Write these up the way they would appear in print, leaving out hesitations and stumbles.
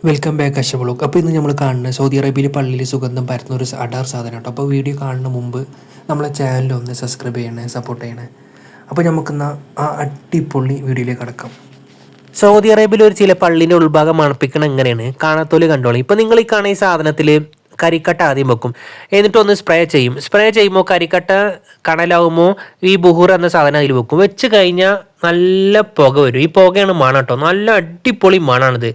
Welcome back അഷബ്ലോഗ്. അപ്പോൾ ഇന്ന് നമ്മൾ കാണുന്നത് സൗദി അറേബ്യയിൽ പള്ളിയിൽ സുഗന്ധം പരത്തുന്ന ഒരു അഡാർ സാധനം കേട്ടോ. അപ്പോൾ വീഡിയോ കാണുന്ന മുമ്പ് നമ്മളെ ചാനൽ ഒന്ന് സബ്സ്ക്രൈബ് ചെയ്യണേ, സപ്പോർട്ട് ചെയ്യണേ. അപ്പോൾ നമുക്കിന്ന് ആ അടിപൊളി വീഡിയോയിലേക്ക് കടക്കാം. സൗദി അറേബ്യയിൽ ഒരു ചില പള്ളിൻ്റെ ഉൾഭാഗം മണപ്പിക്കണം എങ്ങനെയാണ് കാണാത്തോല് കണ്ടോളൂ. ഇപ്പം നിങ്ങൾ ഈ കാണുന്ന ഈ സാധനത്തിൽ കരിക്കട്ട ആദ്യം വെക്കും, എന്നിട്ടൊന്ന് സ്പ്രേ ചെയ്യും. സ്പ്രേ ചെയ്യുമ്പോൾ കരിക്കട്ട കണലാവുമ്പോൾ ഈ ബുഹൂർ എന്ന സാധനം അതിൽ വെക്കും. വെച്ച് കഴിഞ്ഞാൽ നല്ല പുക വരും. ഈ പുകയാണ് മണം കേട്ടോ, നല്ല അടിപൊളി മണമാണിത്.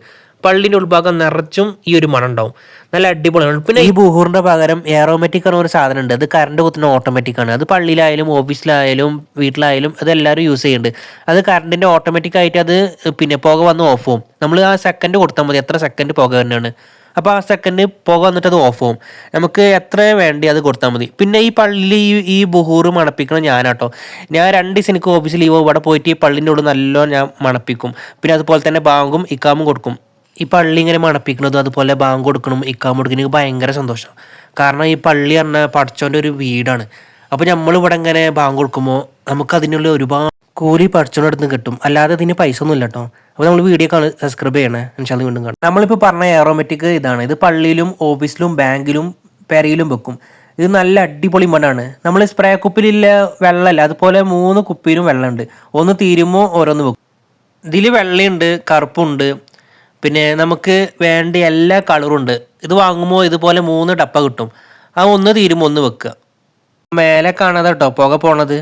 പള്ളിൻ്റെ ഉൾഭാഗം നിറച്ചും ഈ ഒരു മണം ഉണ്ടാവും, നല്ല അടിപൊളിയാണ്. പിന്നെ ഈ ബുഹൂറിൻ്റെ പകരം എയറോമാറ്റിക് എന്ന ഒരു സാധനം ഉണ്ട്. അത് കറണ്ട് കുത്തുന്ന ഓട്ടോമാറ്റിക് ആണ്. അത് പള്ളിയിലായാലും ഓഫീസിലായാലും വീട്ടിലായാലും അത് എല്ലാവരും യൂസ് ചെയ്യുന്നുണ്ട്. അത് കറണ്ടിൻ്റെ ഓട്ടോമാറ്റിക് ആയിട്ട് അത് പിന്നെ പുക വന്ന് ഓഫ് ആവും. നമ്മൾ ആ സെക്കൻഡ് കൊടുത്താൽ മതി, എത്ര സെക്കൻഡ് പുക തന്നെയാണ്. അപ്പോൾ ആ സെക്കൻഡ് പുക വന്നിട്ട് അത് ഓഫ് ആവും. നമുക്ക് എത്ര വേണ്ടി അത് കൊടുത്താൽ മതി. പിന്നെ ഈ പള്ളിയിൽ ഈ ബുഹൂറ് മണപ്പിക്കണം ഞാനാട്ടോ. ഞാൻ 2 ദിവസം എനിക്ക് ഓഫീസിൽ ലീവ്, ഇവിടെ പോയിട്ട് ഈ പള്ളിൻ്റെ ഉള്ളിൽ നല്ലോണം ഞാൻ മണപ്പിക്കും. പിന്നെ അതുപോലെ തന്നെ ബാങ്കും ഇക്കാമും കൊടുക്കും. ഈ പള്ളി ഇങ്ങനെ മണപ്പിക്കുന്നതും അതുപോലെ ബാങ്ക് കൊടുക്കണം ഇക്കാമ കൊടുക്കണം എനിക്ക് ഭയങ്കര സന്തോഷം. കാരണം ഈ പള്ളി പറഞ്ഞാൽ പടച്ചോൻ്റെ ഒരു വീടാണ്. അപ്പോൾ നമ്മളിവിടെ ഇങ്ങനെ ബാങ്ക് കൊടുക്കുമ്പോൾ നമുക്ക് അതിനുള്ള ഒരുപാട് കൂലി പടച്ചോൻ്റെ അടുത്ത് കിട്ടും, അല്ലാതെ ഇതിന് പൈസ ഒന്നും ഇല്ല കേട്ടോ. അപ്പോൾ നമ്മൾ വീഡിയോ സബ്സ്ക്രൈബ് ചെയ്യണേ, ഇൻഷാല്ലാ വീണ്ടും കാണാം. നമ്മളിപ്പോൾ പറഞ്ഞ എയറോമാറ്റിക് ഇതാണ്. ഇത് പള്ളിയിലും ഓഫീസിലും ബാങ്കിലും പെരയിലും വെക്കും. ഇത് നല്ല അടിപൊളി മണ്ണാണ്. നമ്മൾ സ്പ്രേ കുപ്പിയിലില്ല വെള്ളമല്ല, അതുപോലെ 3 കുപ്പിയിലും വെള്ളമുണ്ട്. ഒന്ന് തീരുമ്പോൾ ഓരോന്ന് വെക്കും. ഇതിൽ വെള്ളയുണ്ട്, കറുപ്പുണ്ട്, പിന്നെ നമുക്ക് വേണ്ട എല്ലാ കളറും ഉണ്ട്. ഇത് വാങ്ങുമ്പോൾ ഇതുപോലെ 3 ഡപ്പ കിട്ടും. ആ ഒന്ന് തീരുമ്പോൾ ഒന്ന് വെക്കുക. മേലെ കാണാതെ കേട്ടോ പുക പോണത്.